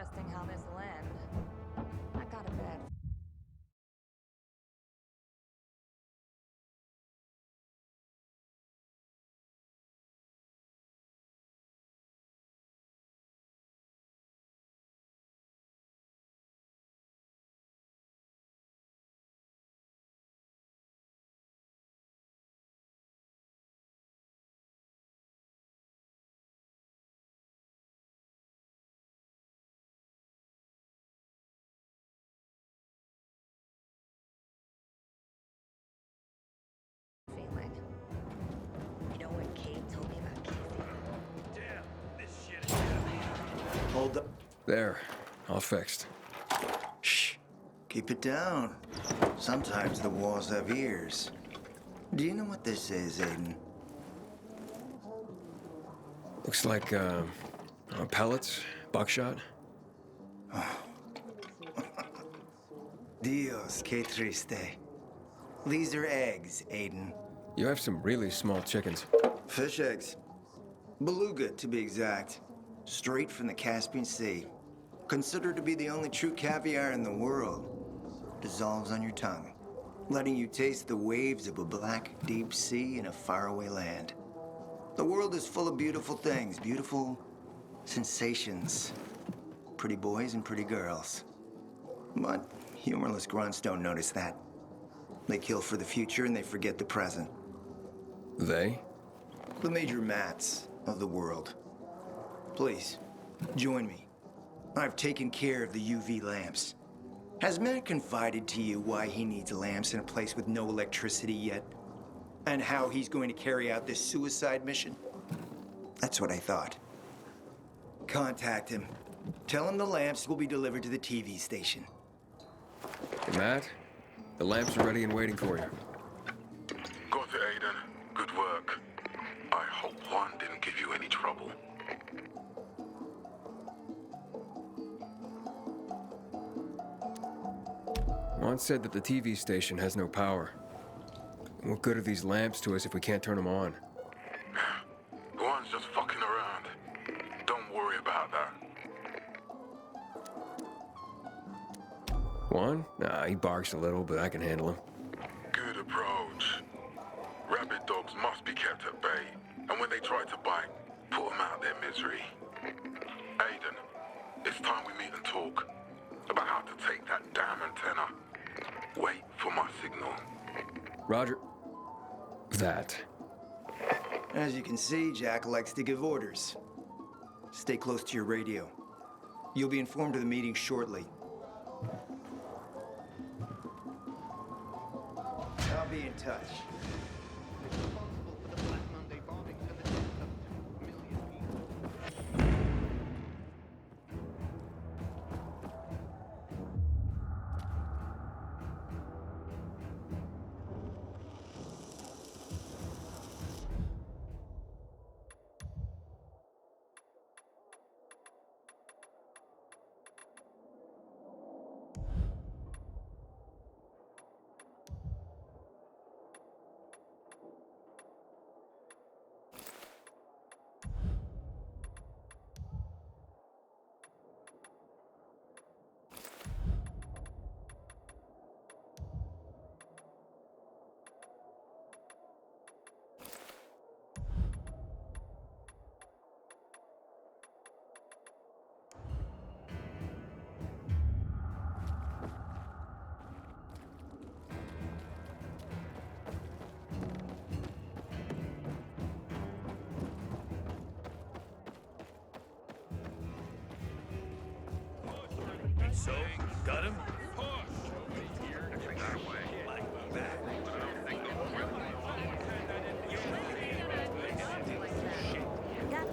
interesting how this'll end. I got a bad feeling. You know what Kate told me about Casey? Damn, this shit is heavy. Hold up. There, all fixed. Shh. Keep it down. Sometimes the walls have ears. Do you know what this is, Aiden? Looks like, pellets, buckshot. Dios, que triste. These are eggs, Aiden. You have some really small chickens. Fish eggs. Beluga, to be exact. Straight from the Caspian Sea. Considered to be the only true caviar in the world. Dissolves on your tongue, letting you taste the waves of a black, deep sea in a faraway land. The world is full of beautiful things, beautiful sensations. Pretty boys and pretty girls. But humorless grunts don't notice that. They kill for the future and they forget the present. They? The major mats of the world. Please, join me. I've taken care of the UV lamps. Has Matt confided to you why he needs lamps in a place with no electricity yet? And how he's going to carry out this suicide mission? That's what I thought. Contact him. Tell him the lamps will be delivered to the TV station. Hey, Matt, the lamps are ready and waiting for you. Got it, Aiden. Good work. I hope Juan didn't give you any trouble. Juan said that the TV station has no power. What good are these lamps to us if we can't turn them on? Juan's just fucking around. Don't worry about that. Juan? Nah, he barks a little, but I can handle him. Good approach. Rabid dogs must be kept at bay, and when they try to bite, put them out their misery. Aiden, it's time we meet and talk about how to take that damn antenna. Wait for my signal. Roger. That. As you can see, Jack likes to give orders. Stay close to your radio. You'll be informed of the meeting shortly. I'll be in touch. Responsible for the Black Monday bombing and the death of 2 million people. So, got him? Got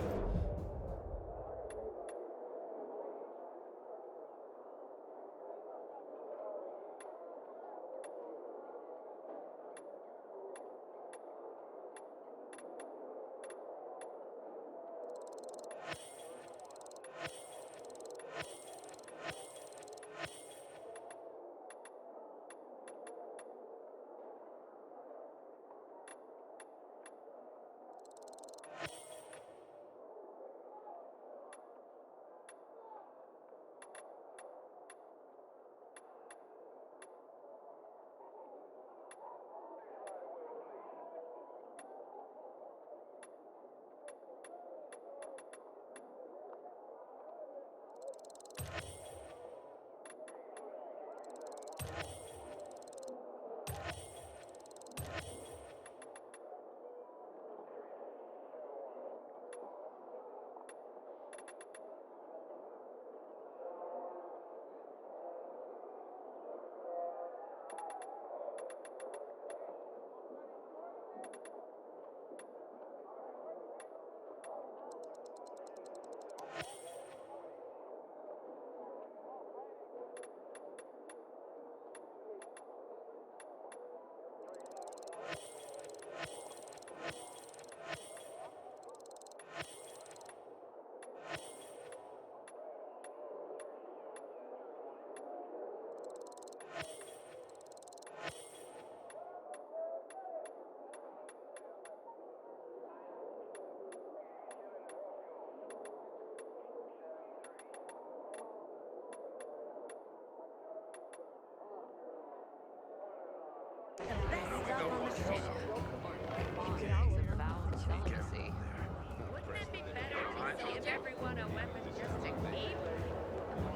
Wouldn't it be better to give everyone a weapon just to keep?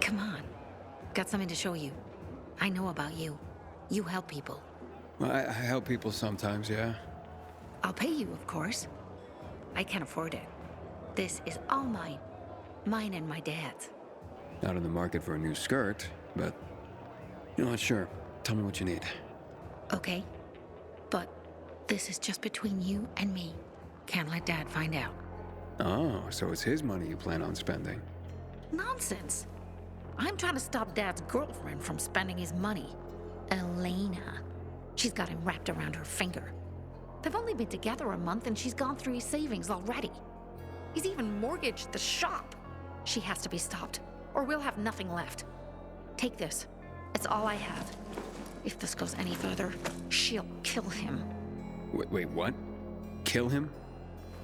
Come on. Got something to show you. I know about you. You help people. Well, I help people sometimes, yeah. I'll pay you, of course. I can't afford it. This is all mine. Mine and my dad's. Not in the market for a new skirt, but... You know what, sure. Tell me what you need. Okay? But this is just between you and me. Can't let Dad find out. Oh, so it's his money you plan on spending. Nonsense. I'm trying to stop Dad's girlfriend from spending his money. Elena. She's got him wrapped around her finger. They've only been together a month and she's gone through his savings already. He's even mortgaged the shop. She has to be stopped, or we'll have nothing left. Take this. It's all I have. If this goes any further, she'll kill him. Wait, what? Kill him?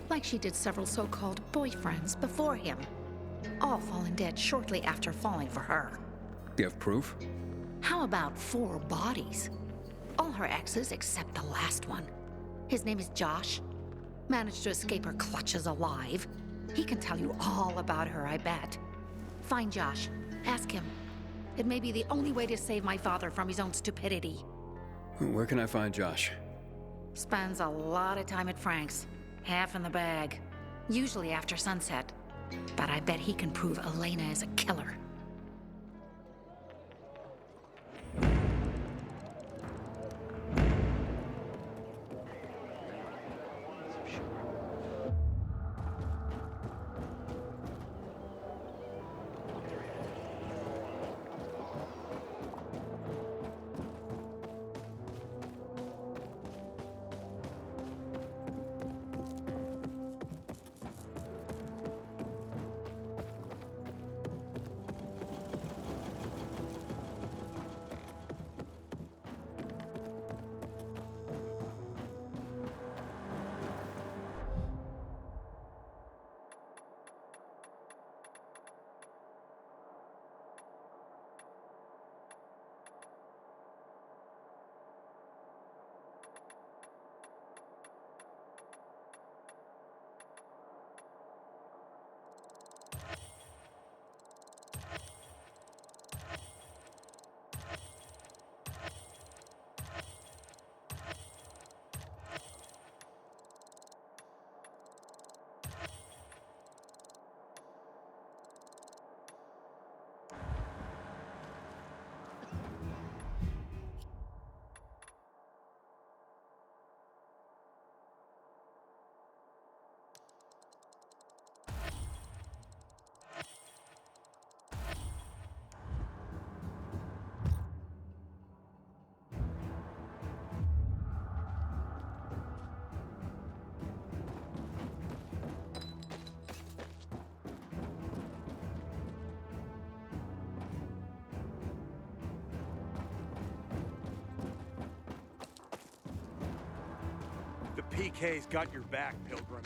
Like she did several so-called boyfriends before him. All fallen dead shortly after falling for her. Do you have proof? How about 4 bodies? All her exes except the last one. His name is Josh. Managed to escape her clutches alive. He can tell you all about her, I bet. Find Josh. Ask him. It may be the only way to save my father from his own stupidity. Where can I find Josh? Spends a lot of time at Frank's. Half in the bag. Usually after sunset. But I bet he can prove Elena is a killer. The PK's got your back, Pilgrim.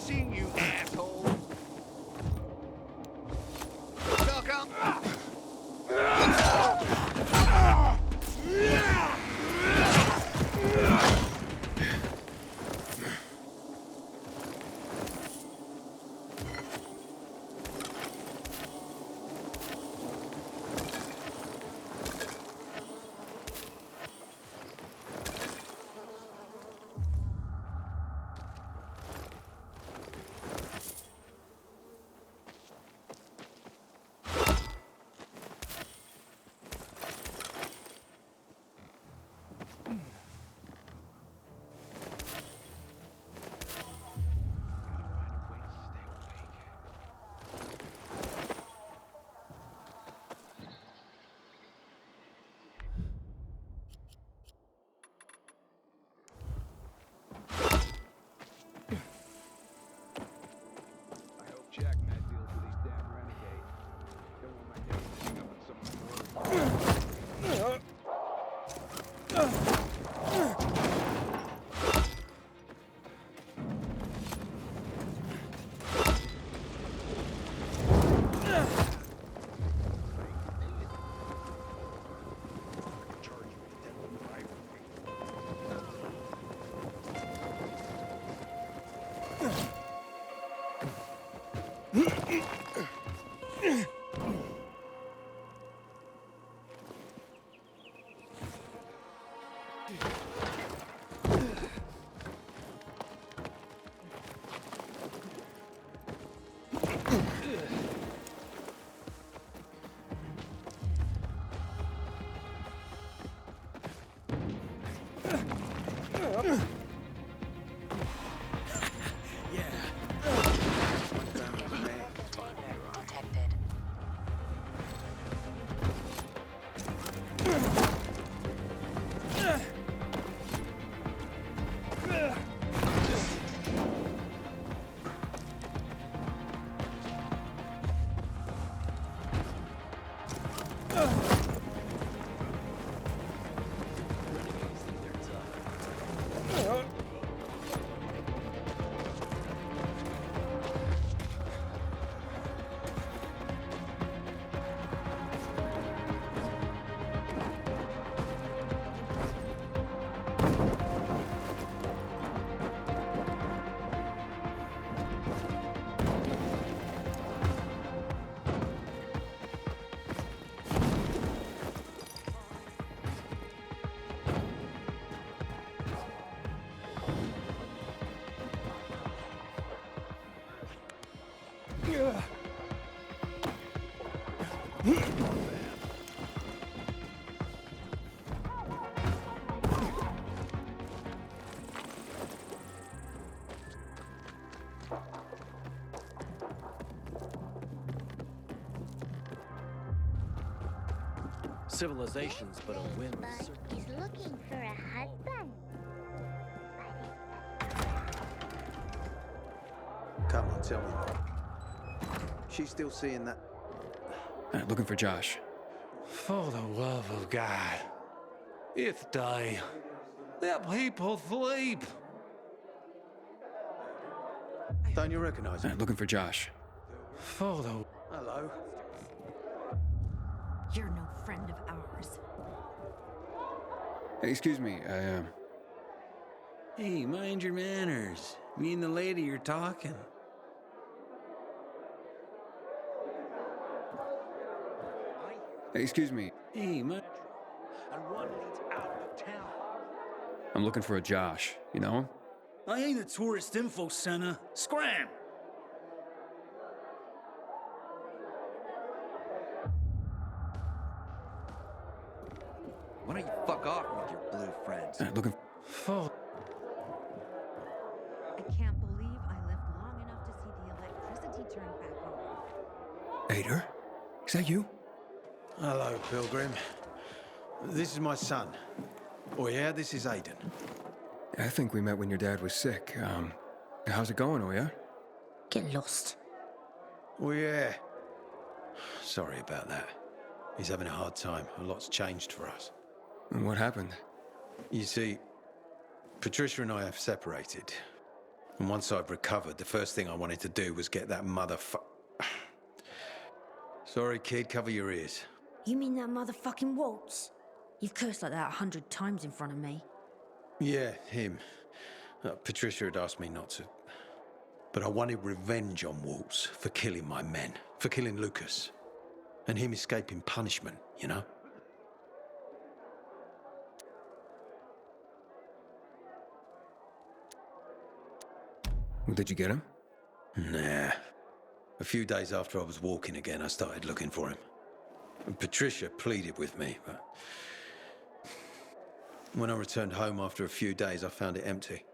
missing, you asshole. Welcome. Jack Matt deals with these damn renegades. Don't want my name ending up on someone's board. Detected. Civilization's but a whim. He's looking for a husband. Come on, tell me more. She's still seeing that. Looking for Josh. For the love of God. It's day. Let people sleep. Don't you recognize him? Looking for Josh. For the... Hello. You're no friend of ours. Hey, excuse me, Hey, mind your manners. Me and the lady are talking. Hey, excuse me. Hey, And one leads out of town. I'm looking for a Josh. You know him? I ain't a tourist info center. Scram! Why don't you fuck off with your blue friends? Looking. for... I can't believe I lived long enough to see the electricity turn back on. Ader? Is that you? Hello, Pilgrim. This is my son. Oh yeah, this is Aiden. I think we met when your dad was sick. How's it going, Oya? Get lost. Oh yeah. Sorry about that. He's having a hard time. A lot's changed for us. And what happened? You see, Patricia and I have separated. And once I'd recovered, the first thing I wanted to do was get that Sorry, kid, cover your ears. You mean that motherfucking Waltz? You've cursed like that 100 times in front of me. Yeah, him. Patricia had asked me not to. But I wanted revenge on Waltz for killing my men, for killing Lucas. And him escaping punishment, you know? Well, did you get him? Nah. A few days after I was walking again, I started looking for him. And Patricia pleaded with me, but... When I returned home after a few days, I found it empty.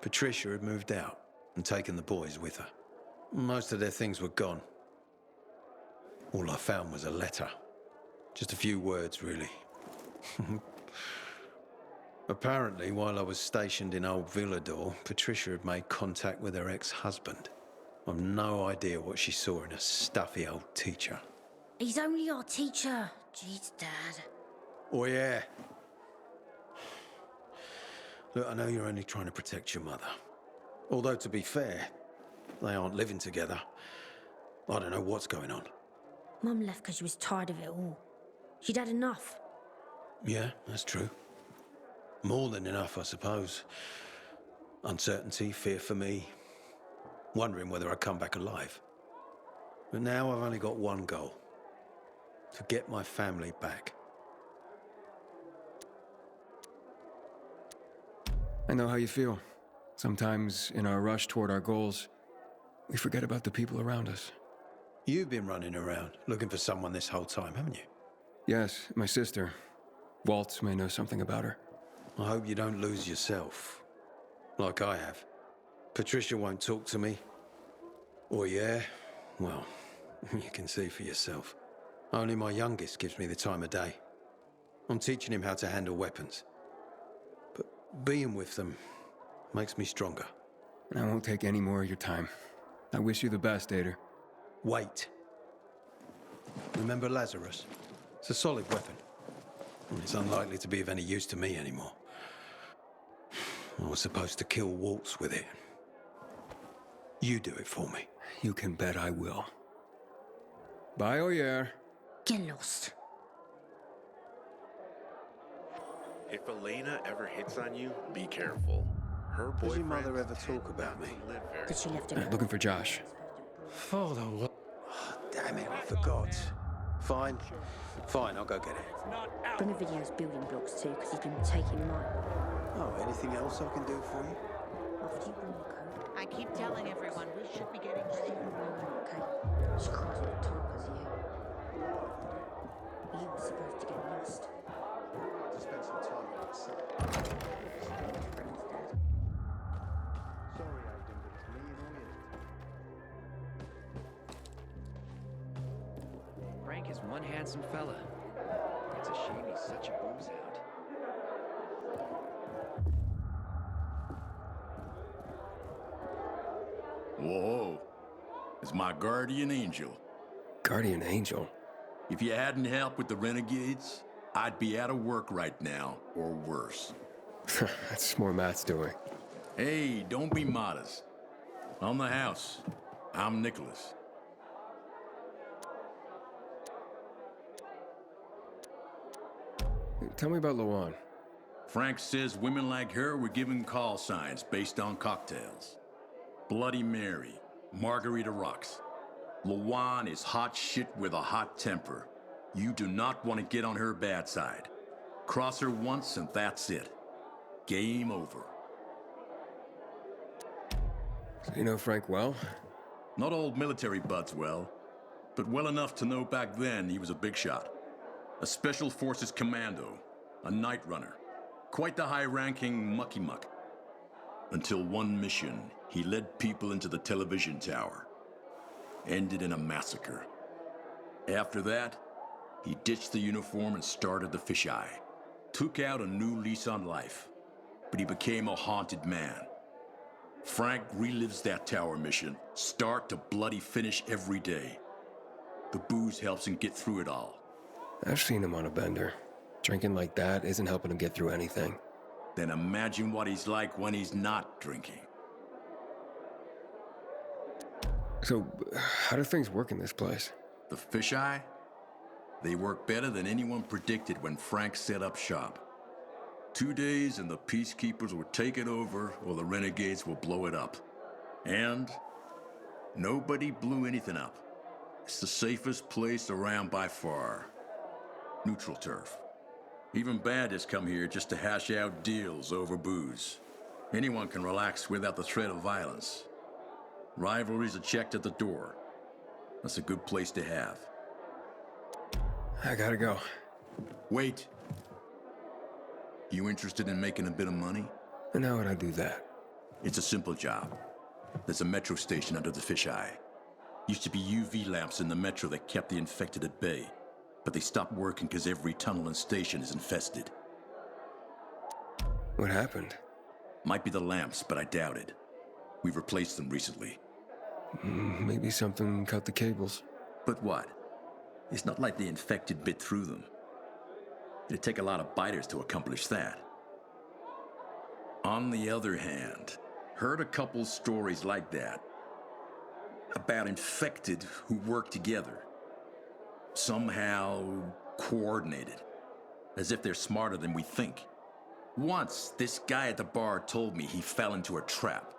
Patricia had moved out and taken the boys with her. Most of their things were gone. All I found was a letter. Just a few words, really. Apparently, while I was stationed in Old Villador, Patricia had made contact with her ex-husband. I've no idea what she saw in a stuffy old teacher. He's only our teacher. Jeez, Dad. Oh, yeah. Look, I know you're only trying to protect your mother. Although, to be fair, they aren't living together. I don't know what's going on. Mum left because she was tired of it all. She'd had enough. Yeah, that's true. More than enough, I suppose. Uncertainty, fear for me. Wondering whether I'd come back alive. But now I've only got one goal. To get my family back. I know how you feel. Sometimes, in our rush toward our goals, we forget about the people around us. You've been running around, looking for someone this whole time, haven't you? Yes, my sister. Waltz may know something about her. I hope you don't lose yourself. Like I have. Patricia won't talk to me. Or yeah, well, you can see for yourself. Only my youngest gives me the time of day. I'm teaching him how to handle weapons. But being with them makes me stronger. I won't take any more of your time. I wish you the best, Ader. Wait. Remember Lazarus? It's a solid weapon. And it's unlikely to be of any use to me anymore. I was supposed to kill Waltz with it. You do it for me. You can bet I will. Bye, Oyer. Get lost. If Elena ever hits on you, be careful. Her boyfriend... Does your mother ever talk about me? Because she left it. Looking for Josh. For the love... Damn it, I forgot. Fine. Fine, I'll go get it. Bring a video's building blocks too, because he's been taking mine. Oh, anything else I can do for you? After you bring the code. I keep telling everyone we should be getting Okay. She cries all the time because of you. You were supposed to get lost. To spend some time with myself. Friends, Dad. Sorry, Aiden, but it's me and Oyer. Frank is one handsome fella. It's a shame he's such a booze hound. Whoa. It's my guardian angel. Guardian angel? If you hadn't helped with the renegades, I'd be out of work right now, or worse. That's more Matt's doing. Hey, don't be modest. On the house, I'm Nicholas. Tell me about Luan. Frank says women like her were given call signs based on cocktails. Bloody Mary, Margarita Rocks. Luan is hot shit with a hot temper. You do not want to get on her bad side. Cross her once and that's it. Game over. So you know Frank well? Not old military buds well, but well enough to know back then he was a big shot. A Special Forces commando, a night runner. Quite the high-ranking mucky-muck. Until one mission, he led people into the television tower. Ended in a massacre. After that, he ditched the uniform and started the fisheye. Took out a new lease on life. But he became a haunted man. Frank relives that tower mission, start to bloody finish every day. The booze helps him get through it all. I've seen him on a bender. Drinking like that isn't helping him get through anything. Then imagine what he's like when he's not drinking. So, how do things work in this place? The fisheye? They work better than anyone predicted when Frank set up shop. 2 days and the peacekeepers will take it over or the renegades will blow it up. And nobody blew anything up. It's the safest place around by far. Neutral turf. Even bandits come here just to hash out deals over booze. Anyone can relax without the threat of violence. Rivalries are checked at the door. That's a good place to have. I gotta go. Wait. You interested in making a bit of money? And how would I do that? It's a simple job. There's a metro station under the fisheye. Used to be UV lamps in the metro that kept the infected at bay, but they stopped working because every tunnel and station is infested. What happened? Might be the lamps, but I doubt it. We've replaced them recently. Maybe something cut the cables. But what? It's not like the infected bit through them. It'd take a lot of biters to accomplish that. On the other hand, heard a couple stories like that. About infected who work together. Somehow coordinated. As if they're smarter than we think. Once, this guy at the bar told me he fell into a trap.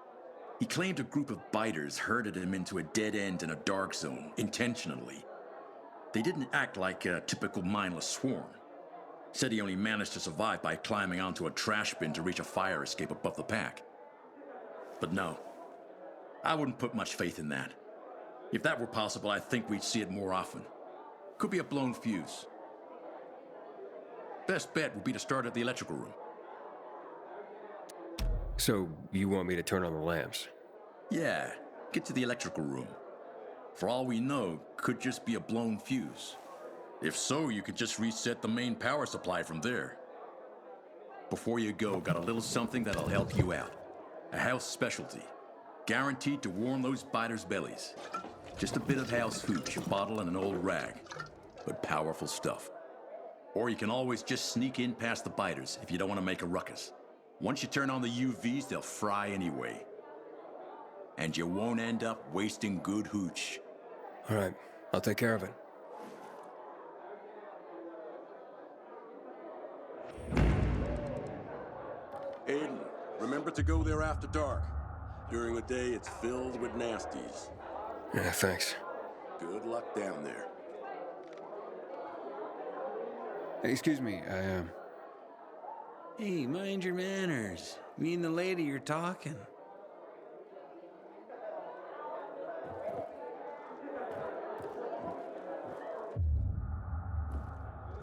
He claimed a group of biters herded him into a dead end in a dark zone, intentionally. They didn't act like a typical mindless swarm. Said he only managed to survive by climbing onto a trash bin to reach a fire escape above the pack. But no, I wouldn't put much faith in that. If that were possible, I think we'd see it more often. Could be a blown fuse. Best bet would be to start at the electrical room. So, you want me to turn on the lamps? Yeah, get to the electrical room. For all we know, could just be a blown fuse. If so, you could just reset the main power supply from there. Before you go, got a little something that'll help you out. A house specialty. Guaranteed to warm those biters' bellies. Just a bit of house hooch, a bottle and an old rag. But powerful stuff. Or you can always just sneak in past the biters if you don't want to make a ruckus. Once you turn on the UVs, they'll fry anyway. And you won't end up wasting good hooch. All right, I'll take care of it. Aiden, remember to go there after dark. During the day, it's filled with nasties. Yeah, thanks. Good luck down there. Hey, excuse me, Hey, mind your manners. Me and the lady are talking.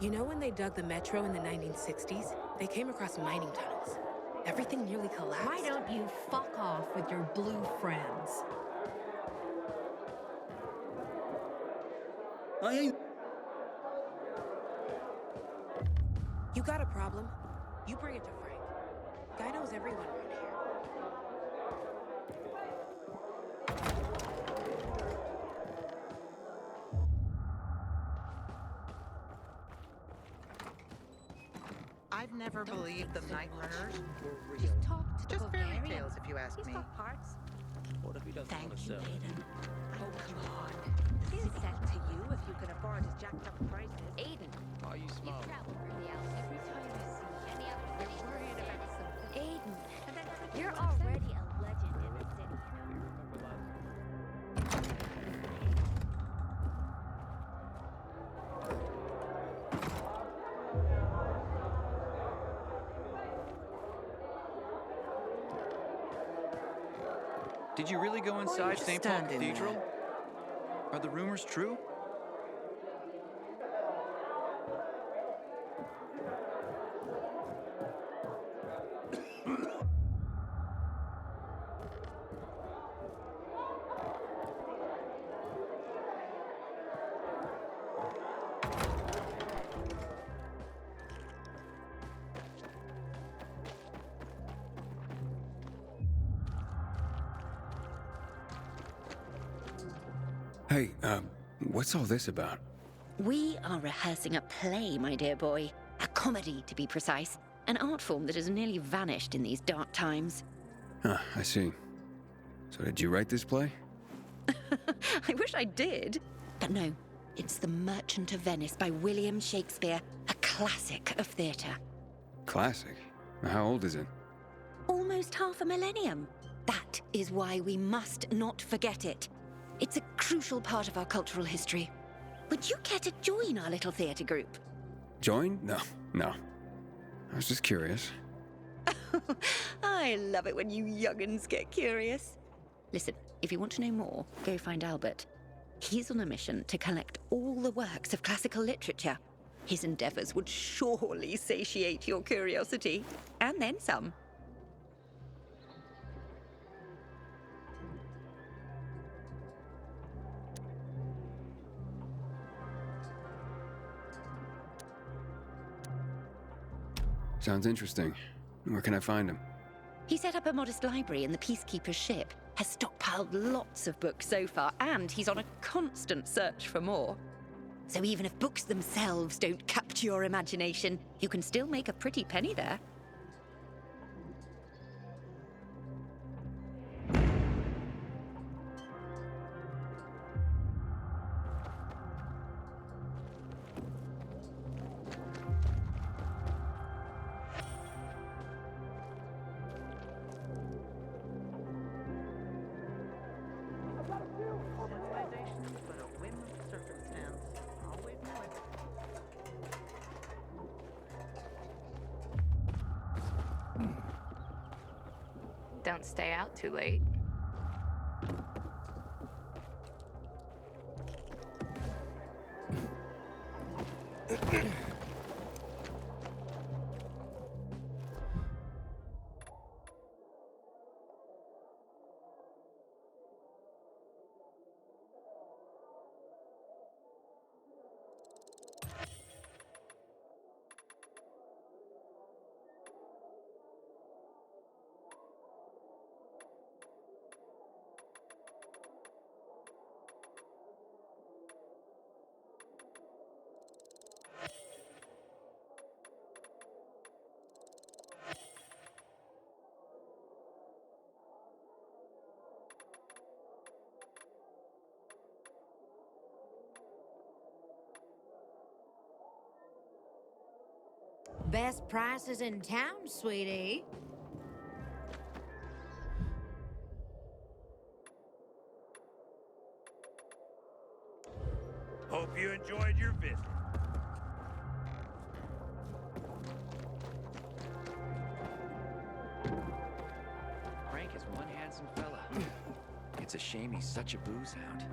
You know when they dug the metro in the 1960s? They came across mining tunnels. Everything nearly collapsed. Why don't you fuck off with your blue friends? I ain't... You got a problem? You bring it to Frank. Guy knows everyone around here. I've never believed the Night Runners were real. Just talk to Just the fairy Bulgarian. tales, if you ask He's me. got parts. What if he doesn't Thank want to you, sell? Aiden. Oh, come on. He's set to you if you can afford his jacked up prices. Aiden. Are you smart? Every time I see any other city, you're worried about something. Aiden, you're already already a legend in the city. Did you really go inside just St. Paul standing Cathedral? there? Are the rumors true? Hey, what's all this about? We are rehearsing a play, my dear boy. A comedy, to be precise. An art form that has nearly vanished in these dark times. I see. So did you write this play? I wish I did. But no, it's The Merchant of Venice by William Shakespeare, a classic of theatre. Classic? How old is it? Almost half a millennium. That is why we must not forget it. It's a crucial part of our cultural history. Would you care to join our little theatre group? Join? No. I was just curious. I love it when you young'uns get curious. Listen, if you want to know more, go find Albert. He's on a mission to collect all the works of classical literature. His endeavors would surely satiate your curiosity, and then some. Sounds interesting. Where can I find him? He set up a modest library in the Peacekeeper's ship, has stockpiled lots of books so far, and he's on a constant search for more. So even if books themselves don't capture your imagination, you can still make a pretty penny there. Don't stay out too late. Best prices in town, sweetie. Hope you enjoyed your visit. Frank is one handsome fella. It's a shame he's such a booze hound.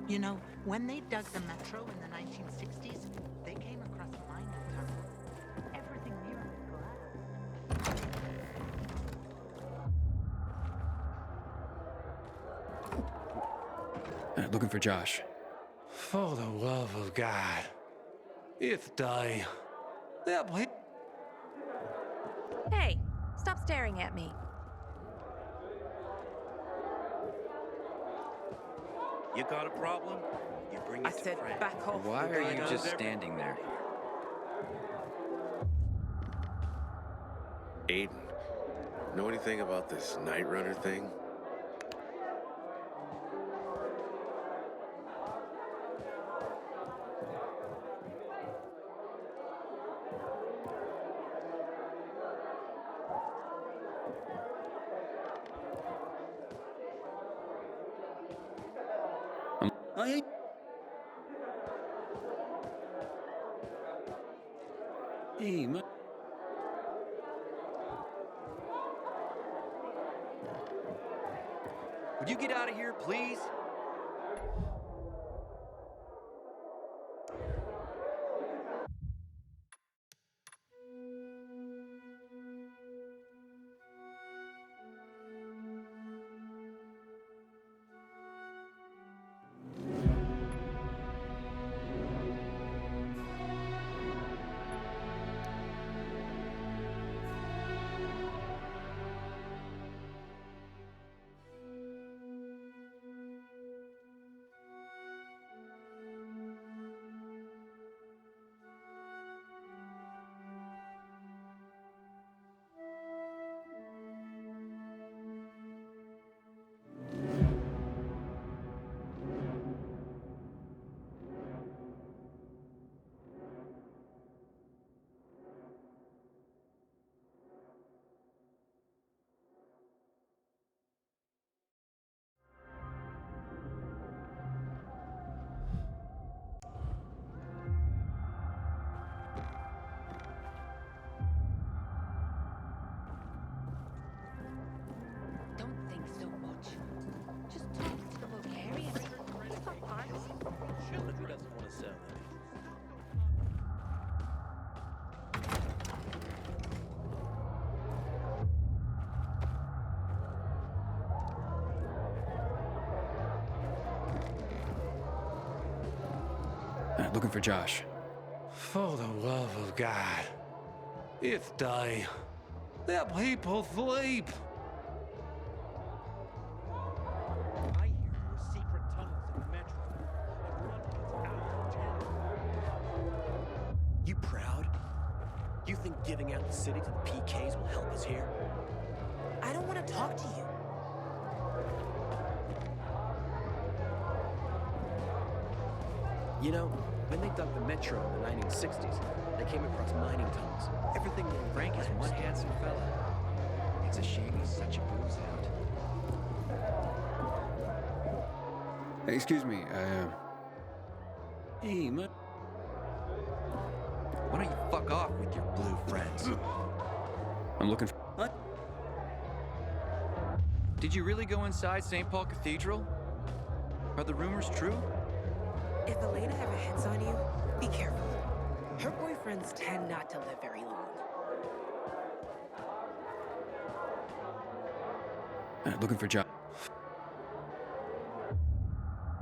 You know, when they dug the metro in the 1960s, they came across a mining tunnel. Everything near it collapsed. Looking for Josh. For the love of God. It's day. That place. Hey, stop staring at me. You got a problem? You bring it I to said Frank. back off. Why are you just standing there? Aiden, know anything about this Night Runner thing? Hey, Would you get out of here, please? Looking for Josh. For the love of God. It's day. Let people sleep. I hear there are secret tunnels in the metro, and one leads out of town. You proud? You think giving out the city to the PKs will help us here? I don't want to talk to you. You know, when they dug the metro in the 1960s, they came across mining tunnels. Everything there Frank is one handsome fella. It's a shame he's such a booze hound. Hey, excuse me, Hey, man. Why don't you fuck off with your blue friends? I'm looking for... What? Did you really go inside St. Paul Cathedral? Are the rumors true? If Elena ever hits on you, be careful. Her boyfriends tend not to live very long. Looking for Josh.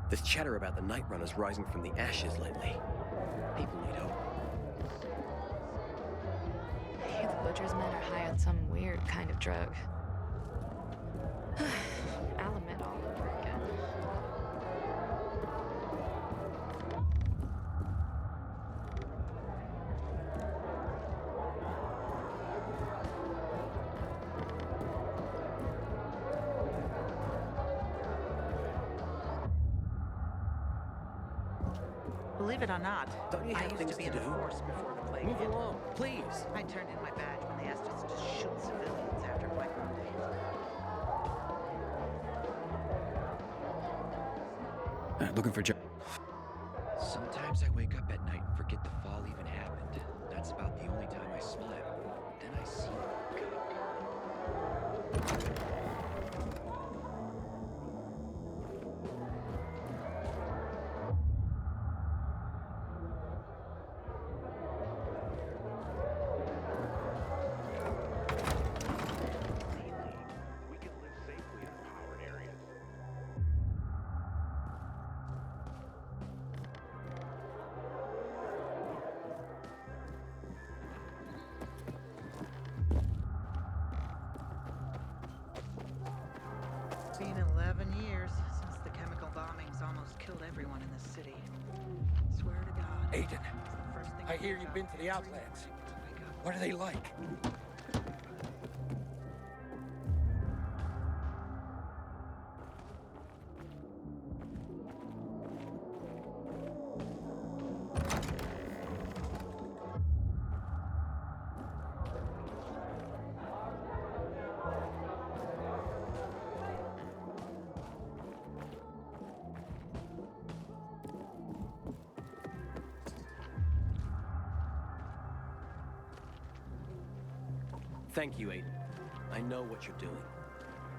There's chatter about the Night Runners rising from the ashes lately. People need hope. I hear the Butcher's men are high on some weird kind of drug. Alameda all over again. Believe it or not, Don't you I have used things to be to in the do? force before the plague Move hit. along, please. I turned in my badge when they asked us to shoot civilians after Micron Day. Looking for Josh. Sometimes I wake up at night and forget the fall even happened. That's about the only time I smile. Then I see We can live safely in powered areas. It's been 11 years since the chemical bombings almost killed everyone in the city. Swear to God. Aiden, it's the first thing I hear comes you've out been to the every Outlands. morning when I wake up. What are they like? Thank you, Aiden. I know what you're doing.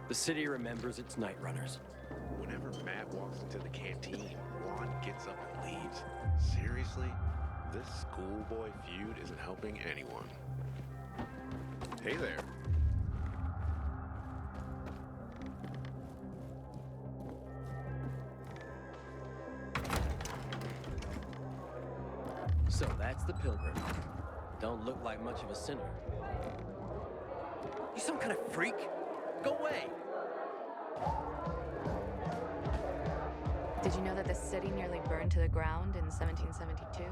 The city remembers its Night Runners. Whenever Matt walks into the canteen, Juan gets up and leaves. Seriously? This schoolboy feud isn't helping anyone. Hey there. So that's the Pilgrim. Don't look like much of a sinner. You some kind of freak? Go away! Did you know that the city nearly burned to the ground in 1772?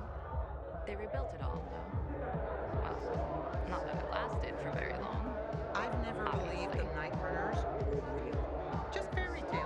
They rebuilt it all, though. Well, not that it lasted for very long. I've never believed the Night Runners were real. Just very